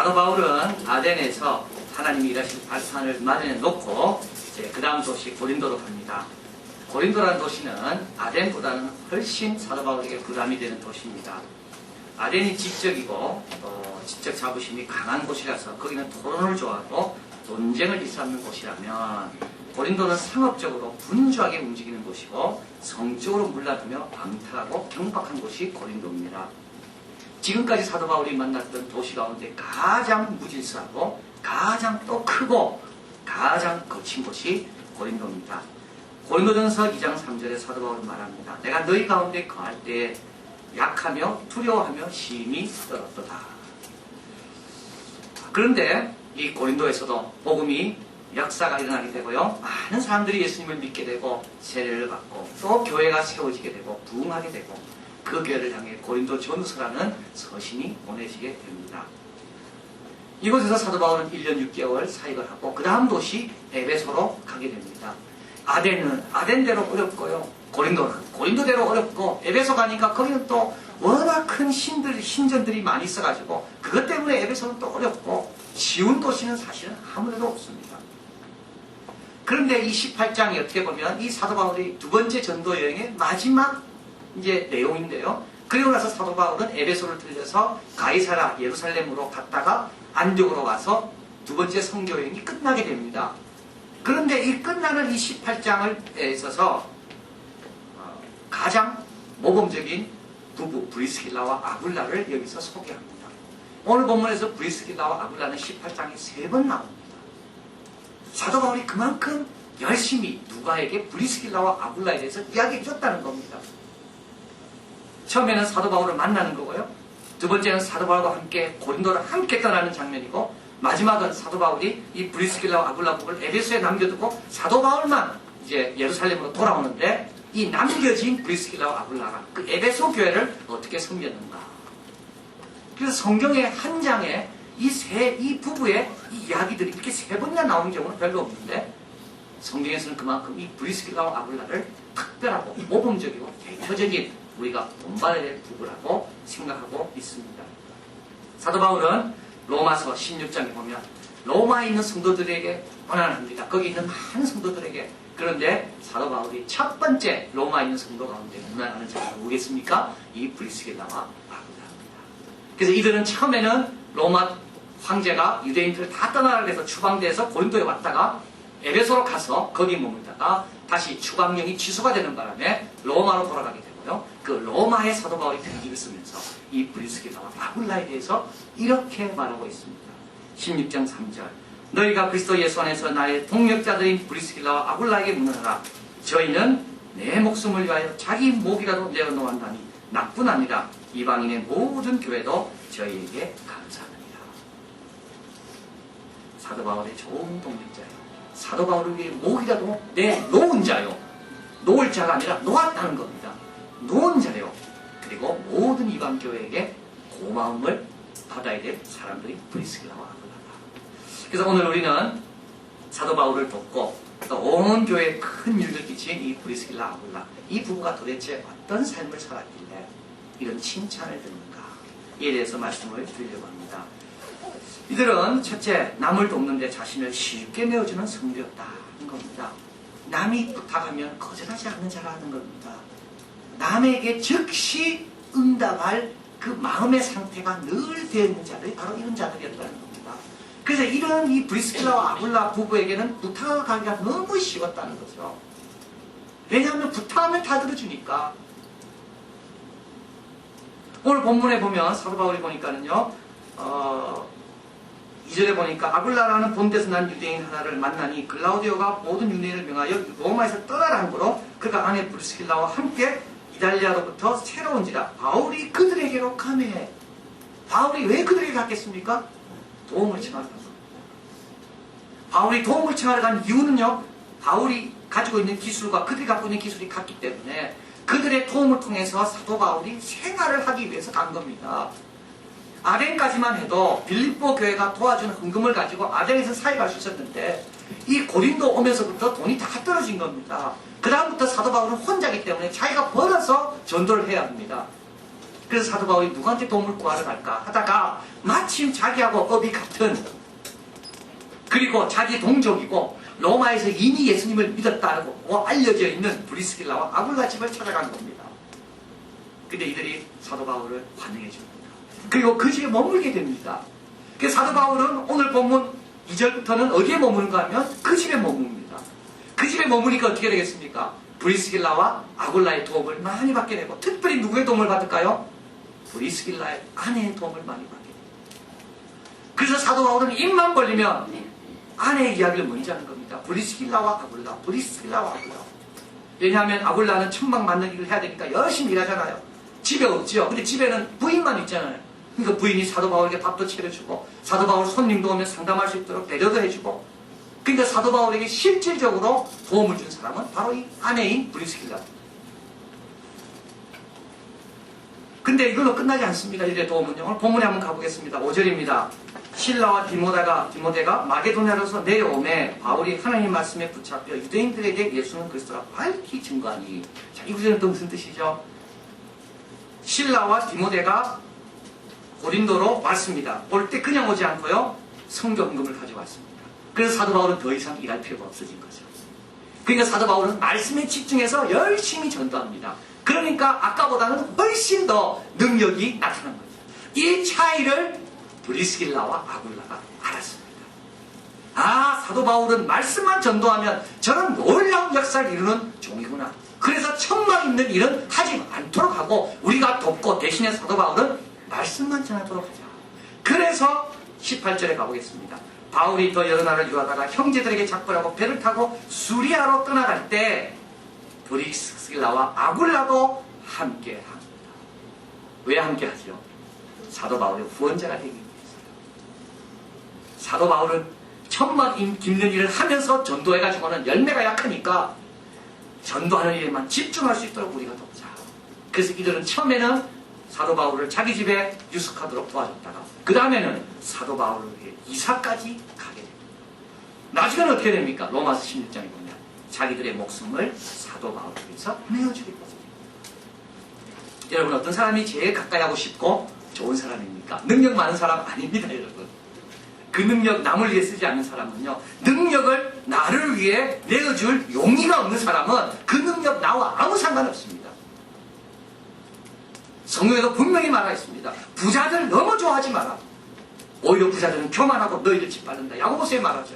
사도 바울은 아덴에서 하나님이 일하신 발판을 마련해 놓고 이제 그 다음 도시 고린도로 갑니다. 고린도라는 도시는 아덴보다는 훨씬 사도 바울에게 부담이 되는 도시입니다. 아덴이 지적이고 지적 자부심이 강한 곳이라서 거기는 토론을 좋아하고 논쟁을 일삼는 곳이라면 고린도는 상업적으로 분주하게 움직이는 곳이고 성적으로 물러들며 방탕하고 경박한 곳이 고린도입니다. 지금까지 사도 바울이 만났던 도시 가운데 가장 무질서하고 가장 또 크고 가장 거친 곳이 고린도입니다. 고린도전서 2장 3절에 사도 바울은 말합니다. 내가 너희 가운데 거할 때에 약하며 두려워하며 심히 떨었도다. 그런데 이 고린도에서도 복음이 역사가 일어나게 되고요. 많은 사람들이 예수님을 믿게 되고 세례를 받고 또 교회가 세워지게 되고 부흥하게 되고 그 교회를 향해 고린도 전서라는 서신이 보내지게 됩니다. 이곳에서 사도 바울은 1년 6개월 사역을 하고 그 다음 도시 에베소로 가게 됩니다. 아덴은 아덴대로 어렵고요. 고린도는 고린도대로 어렵고 에베소 가니까 거기는 또 워낙 큰 신전들이 많이 있어가지고 그것 때문에 에베소는 또 어렵고 쉬운 도시는 사실은 아무데도 없습니다. 그런데 이 18장이 어떻게 보면 이 사도 바울의 두 번째 전도 여행의 마지막 이제 내용인데요. 그리고 나서 사도 바울은 에베소를 들려서 가이사라 예루살렘으로 갔다가 안디옥으로 와서 두 번째 선교 여행이 끝나게 됩니다. 그런데 이 끝나는 이 18장을 있어서 가장 모범적인 부부 브리스길라와 아굴라를 여기서 소개합니다. 오늘 본문에서 브리스길라와 아굴라는 18장에 3번 나옵니다. 사도 바울이 그만큼 열심히 누가에게 브리스길라와 아굴라에 대해서 이야기해 줬다는 겁니다. 처음에는 사도 바울을 만나는 거고요. 두 번째는 사도 바울과 함께 고린도를 함께 떠나는 장면이고 마지막은 사도 바울이 이 브리스길라와 아굴라 부부를 에베소에 남겨두고 사도 바울만 이제 예루살렘으로 돌아오는데 이 남겨진 브리스길라와 아굴라가 그 에베소 교회를 어떻게 섬겼는가. 그래서 성경의 한 장에 이 부부의 이 이야기들이 이렇게 3번이나 나오는 경우는 별로 없는데 성경에서는 그만큼 이 브리스길라와 아굴라를 특별하고 모범적이고 대표적인 우리가 본받아야 될 부부라고 생각하고 있습니다. 사도 바울은 로마서 16장에 보면 로마에 있는 성도들에게 권한합니다. 거기 있는 많은 성도들에게. 그런데 사도 바울이 첫 번째 로마에 있는 성도 가운데 문안하는 자가 누구겠습니까? 이 브리스길라와 아굴라입니다. 그래서 이들은 처음에는 로마 황제가 유대인들을 다 떠나라 해서 추방돼서 고린도에 왔다가 에베소로 가서 거기 머물다가 다시 추방령이 취소가 되는 바람에 로마로 돌아가게 되고요. 그 로마의 사도 바울이 편지를 쓰면서 이 브리스길라와 아굴라에 대해서 이렇게 말하고 있습니다. 16장 3절 너희가 그리스도 예수 안에서 나의 동역자들인 브리스길라와 아굴라에게 문하라. 저희는 내 목숨을 위하여 자기 목이라도 내어놓았나니 나뿐 아니라 이방인의 모든 교회도 저희에게 감사합니다. 사도 바울의 좋은 동역자예요. 사도 바울을 위해 목이라도 내놓은 자요. 놓을 자가 아니라 놓았다는 겁니다. 놓은 자요. 그리고 모든 이방 교회에게 고마움을 받아야 될 사람들이 브리스길라와 아굴라다. 그래서 오늘 우리는 사도 바울을 돕고 또 온 교회에 큰 일을 끼친 이 브리스길라 아굴라 이 부부가 도대체 어떤 삶을 살았길래 이런 칭찬을 듣는가 이에 대해서 말씀을 드리려고 합니다. 이들은 첫째 남을 돕는데 자신을 쉽게 내어주는 성도였다는 겁니다. 남이 부탁하면 거절하지 않는 자라는 겁니다. 남에게 즉시 응답할 그 마음의 상태가 늘 되어 있는 자들이 바로 이런 자들이었다는 겁니다. 그래서 이런 이 브리스길라와 아굴라 부부에게는 부탁하기가 너무 쉬웠다는 거죠. 왜냐하면 부탁하면 다 들어주니까. 오늘 본문에 보면 사도 바울이 보니까는요 2절에 보니까 아굴라라는 본데서 난 유대인 하나를 만나니 글라우디오가 모든 유대인을 명하여 로마에서 떠나라는 거로 그가 아내 브리스길라와 함께 이달리아로부터 새로 온지라 바울이 그들에게로 가매. 바울이 왜 그들에게 갔겠습니까? 도움을 청하러 간 겁니다. 바울이 도움을 청하러 간 이유는요 바울이 가지고 있는 기술과 그들이 갖고 있는 기술이 같기 때문에 그들의 도움을 통해서 사도 바울이 생활을 하기 위해서 간 겁니다. 아덴까지만 해도 빌립보 교회가 도와준 헌금을 가지고 아덴에서 사역할 수 있었는데 이 고린도 오면서부터 돈이 다 떨어진 겁니다. 그 다음부터 사도 바울은 혼자이기 때문에 자기가 벌어서 전도를 해야 합니다. 그래서 사도 바울이 누구한테 도움을 구하러 갈까 하다가 마침 자기하고 업이 같은, 그리고 자기 동족이고 로마에서 이미 예수님을 믿었다고 알려져 있는 브리스길라와 아굴라 집을 찾아간 겁니다. 근데 이들이 사도 바울을 환영해 줍니다. 그리고 그 집에 머물게 됩니다. 그래서 사도 바울은 오늘 본문 2절부터는 어디에 머무는가 하면 그 집에 머뭅니다. 그 집에 머무니까 어떻게 되겠습니까? 브리스길라와 아굴라의 도움을 많이 받게 되고, 특별히 누구의 도움을 받을까요? 브리스길라의 아내의 도움을 많이 받게 됩니다. 그래서 사도 바울은 입만 벌리면 아내의 이야기를 먼저 하는 겁니다. 브리스길라와 아굴라, 브리스길라와 아굴라. 왜냐하면 아굴라는 천막 맞는 일을 해야 되니까 열심히 일하잖아요. 집에 없죠. 근데 집에는 부인만 있잖아요. 그러니까 부인이 사도 바울에게 밥도 차려주고, 사도 바울 손님도 오면 상담할 수 있도록 배려도 해주고, 그러니까 사도 바울에게 실질적으로 도움을 준 사람은 바로 이 아내인 브리스길라. 근데 이걸로 끝나지 않습니다. 이제 도움은요. 오늘 본문에 한번 가보겠습니다. 5절입니다. 실라와 디모데가 마게도냐로서 내려오매 바울이 하나님 말씀에 붙잡혀 유대인들에게 예수는 그리스도라 밝히 증거하니. 자, 이 구절은 또 무슨 뜻이죠? 실라와 디모데가 고린도로 왔습니다. 올 때 그냥 오지 않고요, 성경금을 가져왔습니다. 그래서 사도 바울은 더 이상 일할 필요가 없어진 거죠. 그러니까 사도 바울은 말씀에 집중해서 열심히 전도합니다. 그러니까 아까보다는 훨씬 더 능력이 나타난 거죠. 이 차이를 브리스길라와 아굴라가 알았습니다. 아, 사도 바울은 말씀만 전도하면 저런 놀라운 역사를 이루는 종이구나. 그래서 천막 있는 일은 하지 않도록 하고 우리가 돕고, 대신에 사도 바울은 말씀만 전하도록 하자. 그래서 18절에 가보겠습니다. 바울이 더 여러 날을 유하다가 형제들에게 작별하고 배를 타고 수리아로 떠나갈 때 브리스길라와 아굴라도 함께 합니다. 왜 함께 하죠? 사도 바울의 후원자가 되기 위해서요. 사도 바울은 천막 깁는 일을 하면서 전도해가지고는 열매가 약하니까 전도하는 일에만 집중할 수 있도록 우리가 돕자. 그래서 이들은 처음에는 사도 바울을 자기 집에 유숙하도록 도와줬다가, 그 다음에는 사도 바울을 위해 이사까지 가게 됩니다. 나중에는 어떻게 됩니까? 로마서 16장에 보면 자기들의 목숨을 사도 바울을 위해서 내어주겠다. 여러분, 어떤 사람이 제일 가까이 하고 싶고 좋은 사람입니까? 능력 많은 사람 아닙니다, 여러분. 그 능력 남을 위해 쓰지 않는 사람은요, 능력을 나를 위해 내어줄 용의가 없는 사람은 그 능력 나와 아무 상관없습니다. 성경에도 분명히 말하고 있습니다. 부자들 너무 좋아하지 마라. 오히려 부자들은 교만하고 너희를 짓밟는다. 야고보서에 말하죠.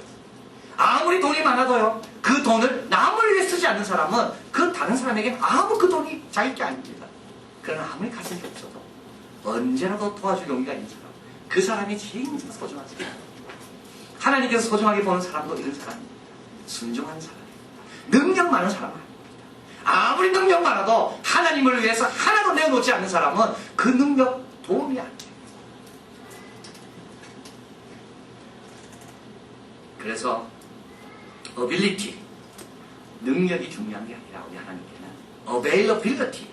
아무리 돈이 많아도요, 그 돈을 남을 위해 쓰지 않는 사람은 그 다른 사람에게 아무 그 돈이 자기 게 아닙니다. 그러나 아무리 가진 게 없어도 언제라도 도와줄 용의가 있는 사람, 그 사람이 제일 소중하지. 하나님께서 소중하게 보는 사람도 이런 사람입니다. 순종하는 사람입니다. 능력 많은 사람 아닙니다. 아무리 능력 많아도 하나님을 위해서 하나도 내어놓지 않는 사람은 그 능력 도움이 안 돼요. 그래서 ability, 능력이 중요한 게 아니라 우리 하나님께는 availability,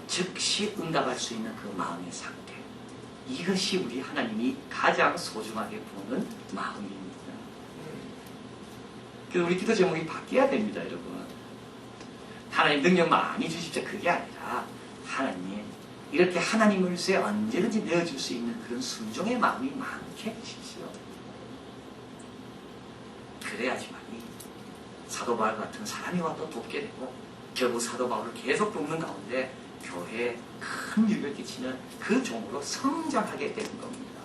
즉시 응답할 수 있는 그 마음의 상태, 이것이 우리 하나님이 가장 소중하게 보는 마음입니다. 그래서 우리 기도 제목이 바뀌어야 됩니다, 여러분. 하나님 능력 많이 주십시오. 그게 아니라 하나님 이렇게 하나님을 위해 언제든지 내어줄 수 있는 그런 순종의 마음이 많게 해주십시오. 그래야지만이 사도 바울 같은 사람이 와도 돕게 되고, 결국 사도 바울을 계속 돕는 가운데 교회에 큰 유익을 끼치는 그 종으로 성장하게 되는 겁니다.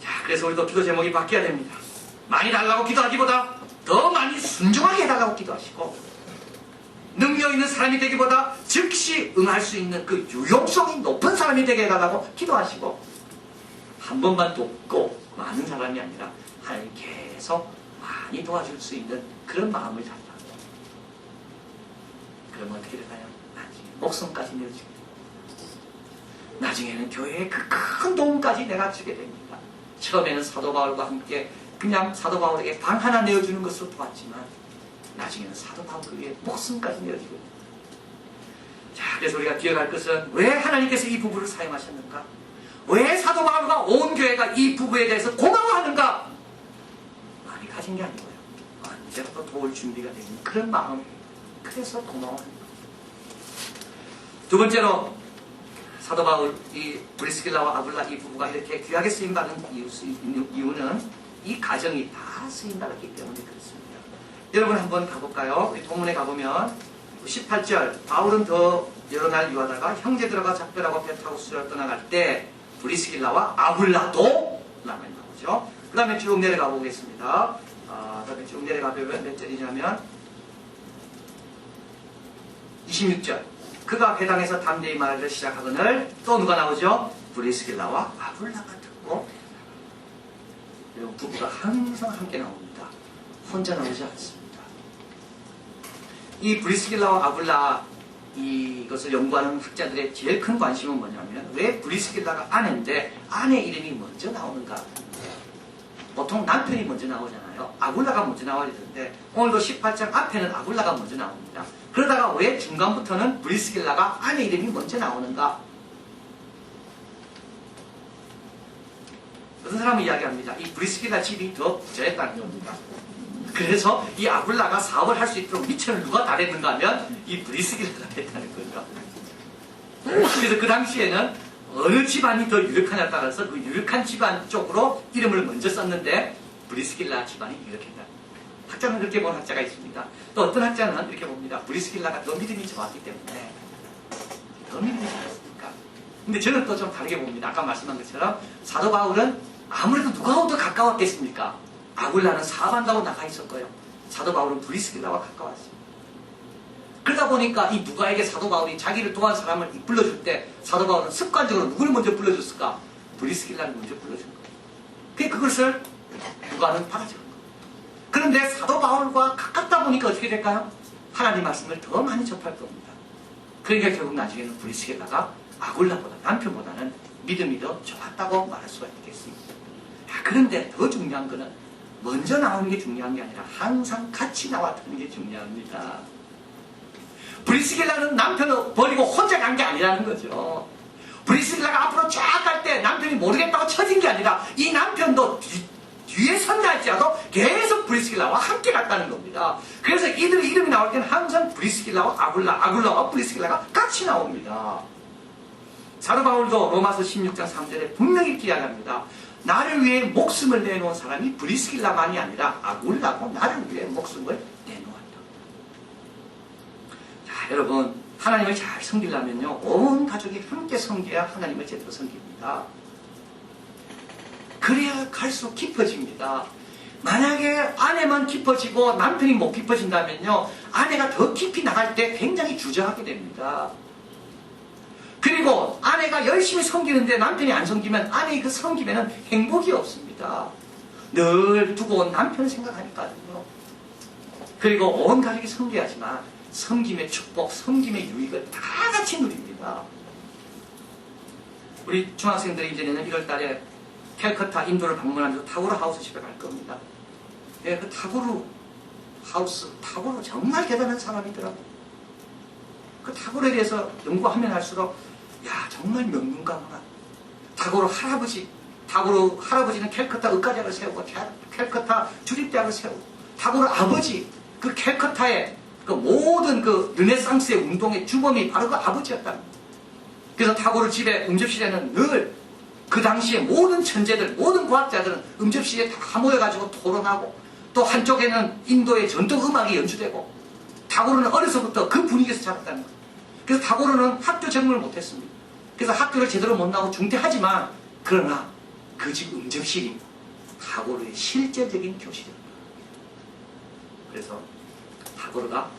자, 그래서 우리도 기도 제목이 바뀌어야 됩니다. 많이 달라고 기도하기보다 더 많이 순종하게 해달라고 기도하시고, 능력 있는 사람이 되기보다 즉시 응할 수 있는 그 유용성이 높은 사람이 되게 해달라고 기도하시고, 한 번만 돕고 많은 사람이 아니라 하나님 계속 많이 도와줄 수 있는 그런 마음을 달라고. 그러면 어떻게 될까요? 나중에 목숨까지 내어주게 됩니다. 나중에는 교회에 그 큰 도움까지 내가 주게 됩니다. 처음에는 사도 바울과 함께 그냥 사도 바울에게 방 하나 내어주는 것으로 도왔지만, 나중에는 사도 바울을 위해 목숨까지 내어주게 됩니다. 자, 그래서 우리가 기억할 것은, 왜 하나님께서 이 부부를 사용하셨는가? 왜 사도 바울과 온 교회가 이 부부에 대해서 고마워하는가? 많이 가진 게 아니고요, 언제라도 도울 준비가 되는 그런 마음, 그래서 고마워하는 거예요. 두 번째로 사도 바울, 이 브리스길라와 아굴라 이 부부가 이렇게 귀하게 쓰임받은 이유는 이 가정이 다 쓰임받았기 때문에 그렇습니다. 여러분 한번 가볼까요? 우리 본문에 가보면 18절 바울은 더 여러 날 유하다가 형제들과 작별하고 배 타고 수를 떠나갈 때 브리스길라와 아굴라도 라면 나오죠. 그 다음에 쭉 내려가 보겠습니다. 그 다음에 쭉 내려가 보면 몇 절이냐면 26절 그가 회당에서 담대히 말하기를 시작하거늘 또 누가 나오죠? 브리스길라와 아굴라가 듣고 부부가 항상 함께 나옵니다. 혼자 나오지 않습니다. 이 브리스길라와 아굴라 이것을 연구하는 학자들의 제일 큰 관심은 뭐냐면 왜 브리스길라가 아내인데 아내 이름이 먼저 나오는가? 보통 남편이 먼저 나오잖아요. 아굴라가 먼저 나와야 되는데 오늘도 18장 앞에는 아굴라가 먼저 나옵니다. 그러다가 왜 중간부터는 브리스길라가 아내 이름이 먼저 나오는가? 어떤 사람은 이야기합니다. 이 브리스길라 집이 더 부자였다는 겁니다. 그래서 이 아굴라가 사업을 할 수 있도록 미천을 누가 다 냈는가 하면 이 브리스길라가 됐다는 거죠. 그래서 그 당시에는 어느 집안이 더 유력하냐에 따라서 그 유력한 집안 쪽으로 이름을 먼저 썼는데 브리스길라 집안이 유력했다. 학자는 그렇게 보는 학자가 있습니다. 또 어떤 학자는 이렇게 봅니다. 브리스길라가 더 믿음이 좋았기 때문에 더 믿음이 좋았으니까. 근데 저는 또 좀 다르게 봅니다. 아까 말씀한 것처럼 사도 바울은 아무래도 누가하고 더 가까웠겠습니까? 아굴라는 사업한다고 나가 있었고요. 사도 바울은 브리스길라와 가까웠습니다. 그러다 보니까 이 누가에게 사도 바울이 자기를 도와준 사람을 불러줄 때 사도 바울은 습관적으로 누구를 먼저 불러줬을까? 브리스길라를 먼저 불러준 거예요. 그것을 누가는 받아주는 거예요. 그런데 사도 바울과 가깝다 보니까 어떻게 될까요? 하나님 말씀을 더 많이 접할 겁니다. 그러니까 결국 나중에는 브리스길라가 아굴라보다 남편보다는 믿음이 더 좋았다고 말할 수가 있겠습니다. 그런데 더 중요한 거는 먼저 나오는 게 중요한 게 아니라 항상 같이 나왔다는 게 중요합니다. 브리스길라는 남편을 버리고 혼자 간 게 아니라는 거죠. 브리스길라가 앞으로 쫙 갈 때 남편이 모르겠다고 처진 게 아니라 이 남편도 뒤에 선다 할지라도 계속 브리스길라와 함께 갔다는 겁니다. 그래서 이들의 이름이 나올 때는 항상 브리스길라와 아굴라와 브리스길라가 같이 나옵니다. 사도 바울도 로마서 16장 3절에 분명히 이야기합니다. 나를 위해 목숨을 내놓은 사람이 브리스길라만이 아니라 아굴라고 나를 위해 목숨을 내놓았다. 자, 여러분 하나님을 잘 섬기려면요 온 가족이 함께 섬겨야 하나님을 제대로 섬깁니다. 그래야 갈수록 깊어집니다. 만약에 아내만 깊어지고 남편이 못 깊어진다면요 아내가 더 깊이 나갈 때 굉장히 주저하게 됩니다. 그리고 아내가 열심히 섬기는데 남편이 안 섬기면 아내의 그 섬김에는 행복이 없습니다. 늘 두고 온 남편 생각하니까요. 그리고 온 가족이 섬겨야지만 섬김의 축복, 섬김의 유익을 다 같이 누립니다. 우리 중학생들이 이제 내년 1월 달에 캘커타 인도를 방문하면서 타고르 하우스 집에 갈 겁니다. 네, 그 타고르 하우스, 타고르 정말 대단한 사람이더라고요. 그 타고르에 대해서 연구하면 할수록 야 정말 명문가구나. 타고르 할아버지는 캘커타 의과대학을 세우고 캘커타 주립대학을 세우고 타고르 아버지 그 캘커타의 그 모든 그 르네상스의 운동의 주범이 바로 그 아버지였다. 그래서 타고르 집의 음접실에는 늘 그 당시에 모든 천재들 모든 과학자들은 음접실에 다 모여가지고 토론하고 또 한쪽에는 인도의 전통 음악이 연주되고 타고르는 어려서부터 그 분위기에서 자랐다는 거예요. 그래서 타고르는 학교 적응을 못했습니다. 그래서 학교를 제대로 못 나오고 중퇴하지만 그러나 그 집 음접실이 타고르의 실제적인 교실입니다. 그래서 타고르가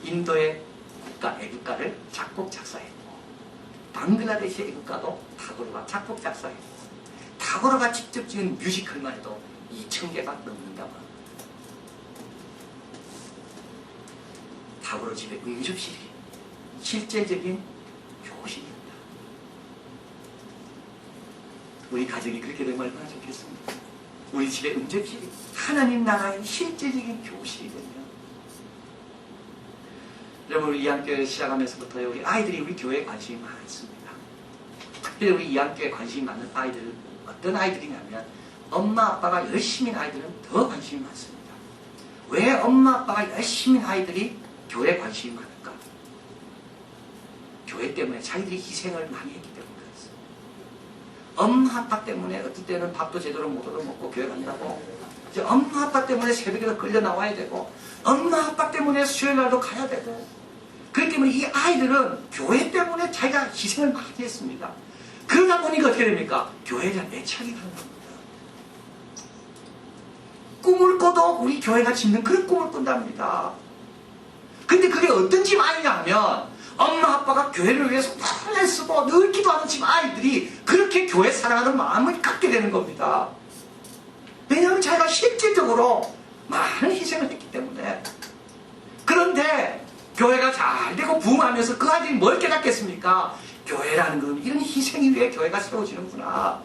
인도의 국가, 애국가를 작곡 작사했고 방글라데시의 애국가도 타고르가 작곡 작사했고 타고르가 직접 지은 뮤지컬만 해도 2,000개가 넘는다고 합니다. 타고르 집의 음접실이 실제적인 교실입니다. 우리 가정이 그렇게 되면 얼마나 좋겠습니까? 우리 집의 음접실이 하나님 나라의 실제적인 교실이거든요. 여러분 우리 이한교회 시작하면서부터 우리 아이들이 우리 교회에 관심이 많습니다. 특별히 우리 이한교회에 관심이 많은 아이들은 어떤 아이들이냐면 엄마 아빠가 열심인 아이들은 더 관심이 많습니다. 왜 엄마 아빠가 열심인 아이들이 교회에 관심이 많을까? 교회 때문에 자기들이 희생을 많이 했기 때문에 그렇습니다. 엄마 아빠 때문에 어떨 때는 밥도 제대로 못 얻어먹고 교회 간다고, 이제 엄마 아빠 때문에 새벽에도 끌려 나와야 되고, 엄마 아빠 때문에 수요일날도 가야 되고, 그렇기 때문에 이 아이들은 교회 때문에 자기가 희생을 많이 했습니다. 그러다 보니까 어떻게 됩니까? 교회에 대한 애착이 가는 겁니다. 꿈을 꿔도 우리 교회가 짓는 그런 꿈을 꾼답니다. 근데 그게 어떤 집 아이냐 하면 엄마 아빠가 교회를 위해서 늘 애쓰고 늘 기도하는 집 아이들이 그렇게 교회 사랑하는 마음을 갖게 되는 겁니다. 왜냐하면 자기가 실질적으로 많은 희생을 했기 때문에. 그런데 교회가 잘 되고 부흥하면서 그 아이들이 뭘 깨닫겠습니까? 교회라는 건 이런 희생이 위해 교회가 세워지는구나.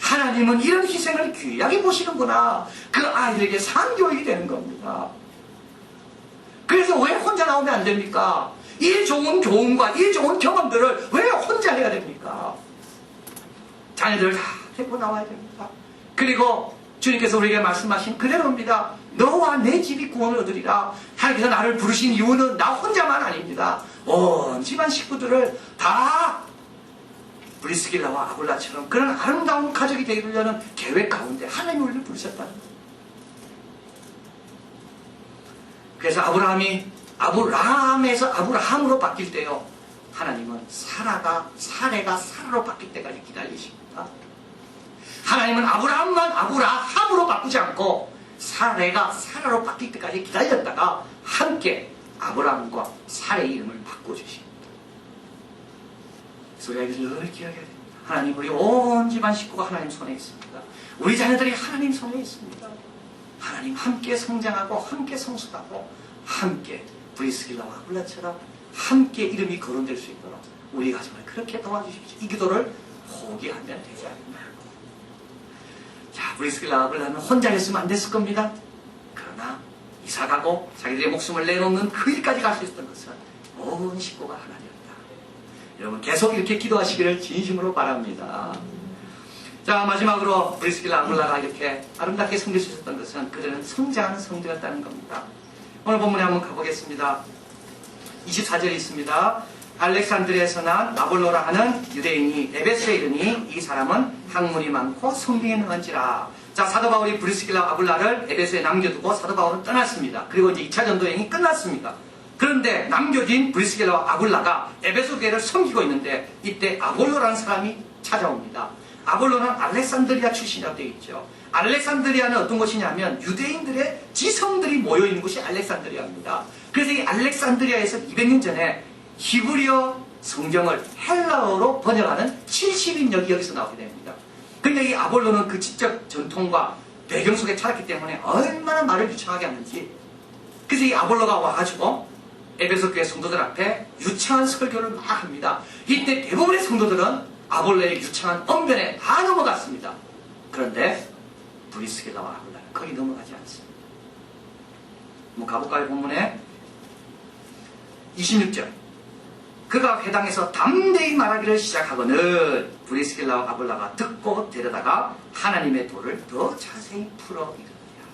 하나님은 이런 희생을 귀하게 보시는구나. 그 아이들에게 상교육이 되는 겁니다. 그래서 왜 혼자 나오면 안 됩니까? 이 좋은 교훈과 이 좋은 경험들을 왜 혼자 해야 됩니까? 자녀들 다 데리고 나와야 됩니다. 그리고 주님께서 우리에게 말씀하신 그대로입니다. 너와 내 집이 구원을 얻으리라. 하나님께서 나를 부르신 이유는 나 혼자만 아닙니다. 온 집안 식구들을 다 브리스길라와 아굴라처럼 그런 아름다운 가족이 되려는 계획 가운데 하나님이 우리를 부르셨다는 거예요. 그래서 아브라함이 아브라함에서 아브라함으로 바뀔 때요, 하나님은 사레가 사라로 바뀔 때까지 기다리십니다. 하나님은 아브라함만 아브라함으로 바꾸지 않고 사레가 사라로 바뀔 때까지 기다렸다가 함께 아브라함과 사레의 이름을 바꿔주십니다. 그래서 우리가 이것을 늘 기억해야 됩니다. 하나님, 우리 온 집안 식구가 하나님 손에 있습니다. 우리 자녀들이 하나님 손에 있습니다. 하나님 함께 성장하고 함께 성숙하고 함께 브리스길라와 아굴라처럼 함께 이름이 거론될 수 있도록 우리 가정을 그렇게 도와주십시오. 이 기도를 포기하면 되지 않습니다. 자, 브리스길라와 아굴라는 혼자 했으면 안 됐을 겁니다. 그러나 이사가고 자기들의 목숨을 내놓는 그 일까지 갈 수 있었던 것은 온 식구가 하나님이었다. 여러분 계속 이렇게 기도하시기를 진심으로 바랍니다. 자, 마지막으로 브리스길라 아굴라가 이렇게 아름답게 섬길 수 있었던 것은 그들은 성장하는 성도였다는 겁니다. 오늘 본문에 한번 가보겠습니다. 24절에 있습니다. 알렉산드리아에서 난 나볼로라 하는 유대인이 에베소에 이르니 이 사람은 학문이 많고 성경에 능한지라. 자, 사도 바울이 브리스길라 아굴라를 에베소에 남겨두고 사도 바울은 떠났습니다. 그리고 이제 2차 전도 여행이 끝났습니다. 그런데 남겨진 브리스길라와 아굴라가 에베소 교회를 섬기고 있는데 이때 아볼로라는 사람이 찾아옵니다. 아볼로는 알렉산드리아 출신이라고 되어 있죠. 알렉산드리아는 어떤 곳이냐면 유대인들의 지성들이 모여있는 곳이 알렉산드리아입니다. 그래서 이 알렉산드리아에서 200년 전에 히브리어 성경을 헬라어로 번역하는 70인역이 여기서 나오게 됩니다. 그러니까 이 아볼로는 그 지적 전통과 배경 속에 자랐기 때문에 얼마나 말을 유창하게 하는지. 그래서 이 아볼로가 와가지고 에베소 교회 성도들 앞에 유창한 설교를 막 합니다. 이때 대부분의 성도들은 아볼로의 유창한 언변에 다 넘어갔습니다. 그런데 브리스길라와 아굴라는 거기 넘어가지 않습니다. 한번 가볼까요? 본문에 26절. 그가 회당에서 담대히 말하기를 시작하거늘 브리스길라와 아굴라가 듣고 데려다가 하나님의 도를 더 자세히 풀어 이르느니라.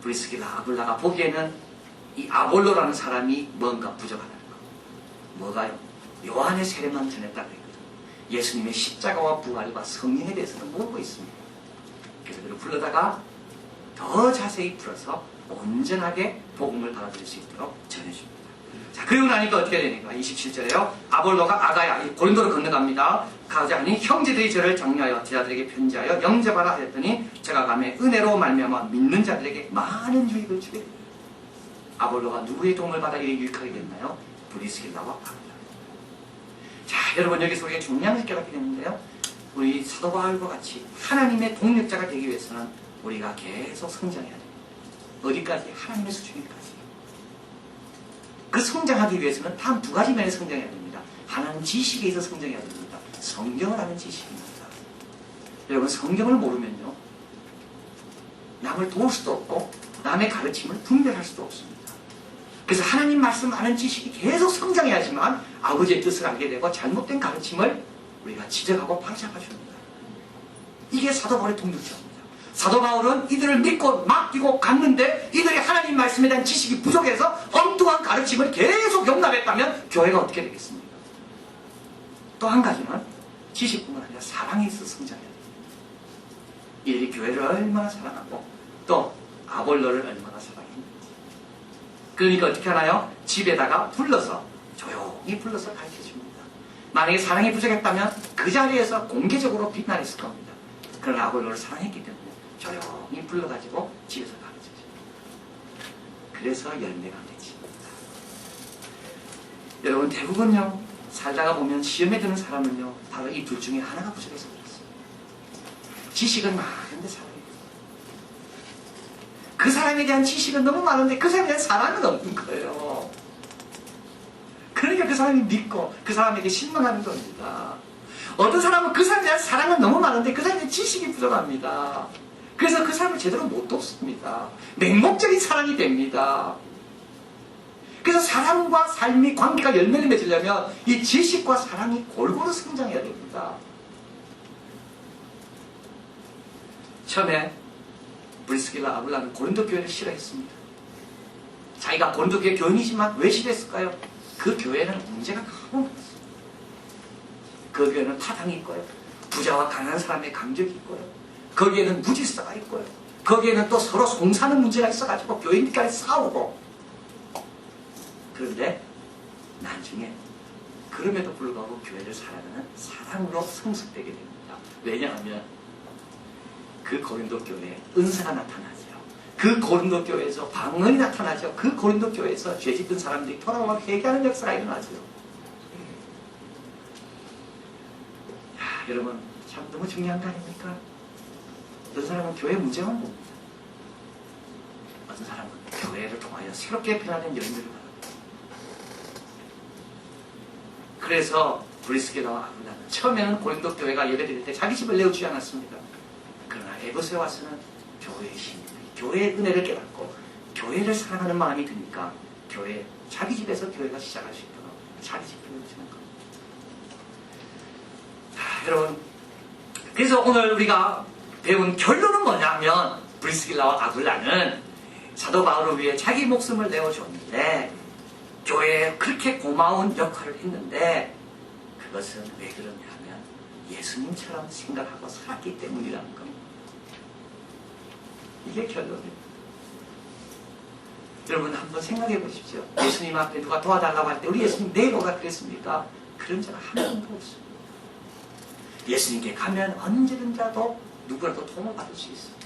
브리스길라 아굴라가 보기에는 이 아볼로라는 사람이 뭔가 부족하다는 거. 뭐가요? 요한의 세례만 전했다고 했거든요. 예수님의 십자가와 부활과 성령에 대해서는 모르고 있습니다. 그래서 그를 불러다가 더 자세히 풀어서 온전하게 복음을 받아들일 수 있도록 전해줍니다. 자, 그리고 나니까 어떻게 되니까 27절에요. 아볼로가 아가야, 고린도로 건너갑니다. 가자니 형제들이 저를 장려하여 제자들에게 편지하여 영접하라 하였더니 제가 가매 은혜로 말미암아 믿는 자들에게 많은 유익을 주게 됩니다. 아볼로가 누구의 도움을 받아 이렇게 유익하게 됐나요? 브리스길라와 아굴라. 자, 여러분 여기서 우리가 중요한 것을 깨닫게 되는데요. 우리 사도 바울과 같이 하나님의 동력자가 되기 위해서는 우리가 계속 성장해야 됩니다. 어디까지? 하나님의 수준까지. 그 성장하기 위해서는 단 두 가지 면에 성장해야 됩니다. 하나는 지식에 있어 성장해야 됩니다. 성경을 아는 지식입니다. 여러분 성경을 모르면요, 남을 도울 수도 없고 남의 가르침을 분별할 수도 없습니다. 그래서 하나님 말씀 아는 지식이 계속 성장해야지만 아버지의 뜻을 알게 되고 잘못된 가르침을 우리가 지적하고 바로잡아줍니다. 이게 사도 바울의 동력자입니다. 사도 바울은 이들을 믿고 맡기고 갔는데 이들이 하나님 말씀에 대한 지식이 부족해서 엉뚱한 가르침을 계속 용납했다면 교회가 어떻게 되겠습니까? 또 한 가지는 지식뿐만 아니라 사랑이 있어 성장해야 됩니다. 이들이 교회를 얼마나 사랑하고 또 아볼로를 얼마나 사랑했는지. 그러니까 어떻게 하나요? 집에다가 불러서 조용히 불러서 가르쳐줍니다. 만약에 사랑이 부족했다면 그 자리에서 공개적으로 비난했을 겁니다. 그러나 아볼로를 사랑했기 때문에 조용히 불러가지고 집에서 가르쳐줍니다. 그래서 열매가 맺힙니다. 여러분 대부분요 살다가 보면 시험에 드는 사람은요 바로 이 둘 중에 하나가 부족해서 그렇습니다. 지식은 많은데 사랑이 그 사람에 대한 지식은 너무 많은데 그 사람에 대한 사랑은 없는 거예요. 그러니까 그 사람이 믿고 그 사람에게 실망하는 겁니다. 어떤 사람은 그 사람에 대한 사랑은 너무 많은데 그 사람에 대한 지식이 부족합니다. 그래서 그 사람을 제대로 못 돕습니다. 맹목적인 사랑이 됩니다. 그래서 사랑과 삶이 관계가 열매를 맺으려면 이 지식과 사랑이 골고루 성장해야 됩니다. 처음에 브리스길라 아굴라는 고린도 교회를 싫어했습니다. 자기가 고린도 교회 교인이지만 왜 싫어했을까요? 그 교회는 문제가 너무 많았어요. 그 교회는 파당이 있고요. 부자와 가난한 사람의 감정이 있고요. 거기에는 무질서가 있고요. 거기에는 또 서로 송사는 문제가 있어가지고 교인들끼리 싸우고. 그런데 나중에 그럼에도 불구하고 교회를 사랑하는 사랑으로 성숙되게 됩니다. 왜냐하면 그 고린도 교회에 은사가 나타나죠. 그 고린도 교회에서 방언이 나타나죠. 그 고린도 교회에서 죄짓던 사람들이 돌아와 회개하는 역사가 일어나죠. 야, 여러분 참 너무 중요한 거 아닙니까? 어떤 사람은 교회 문제만 봅니다. 어떤 사람은 교회를 통하여 새롭게 변화된 열매를 받습니다. 그래서 브리스길라와 아굴라는 처음에는 고린도 교회가 예배드릴 때 자기 집을 내어주지 않았습니다. 그러나 에베소에 와서는 교회의 힘, 교회의 은혜를 깨닫고 교회를 사랑하는 마음이 드니까 교회, 자기 집에서 교회가 시작할 수 있도록 자기 집을 내어주는 겁니다. 여러분, 그래서 오늘 우리가 배운 결론은 뭐냐면 브리스길라와 아굴라는 사도 바울을 위해 자기 목숨을 내어줬는데 교회에 그렇게 고마운 역할을 했는데 그것은 왜 그러냐면 예수님처럼 생각하고 살았기 때문이라는 겁니다. 이게 결론입니다. 여러분 한번 생각해 보십시오. 예수님 앞에 누가 도와달라고 할 때 우리 예수님 내일 오라 그랬습니까? 그런 자가 한 명도 없습니다. 예수님께 가면 언제든지라도 누구라도 도움을 받을 수 있습니다.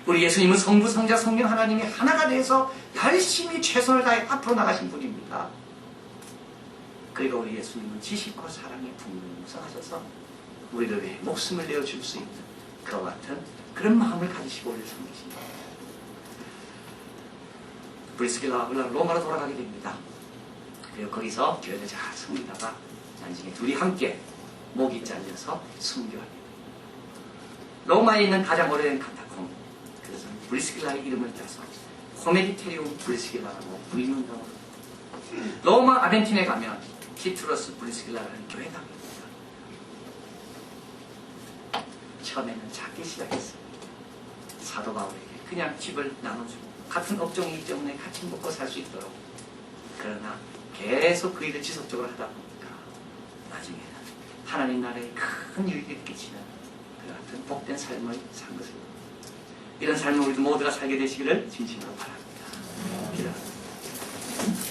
우리 예수님은 성부, 성자, 성령 하나님이 하나가 돼서 열심히 최선을 다해 앞으로 나가신 분입니다. 그리고 우리 예수님은 지식과 사랑에 풍성하셔서 우리를 위해 목숨을 내어줄 수 있는 그와 같은 그런 마음을 가지시고 우리를 섬기십니다. 브리스길라 아굴라는 로마로 돌아가게 됩니다. 그리고 거기서 교회를 잘 섬기다가 나중에 둘이 함께 목이 잘려서 순교합니다. 로마에 있는 가장 오래된 카타콤, 그래서 브리스길라의 이름을 따서 코메디테리움 브리스길라라고 부르는 정도로 로마 아벤틴에 가면 키투러스 브리스길라라는 교회가 있습니다. 처음에는 작게 시작했습니다. 사도 바울에게 그냥 집을 나눠주고 같은 업종이기 때문에 같이 먹고 살 수 있도록. 그러나 계속 그 일을 지속적으로 하다 보니까 나중에는 하나님 나라에 큰 유익을 끼치는 그 같은 복된 삶을 산 것입니다. 이런 삶을 우리 모두가 살게 되시기를 진심으로 바랍니다.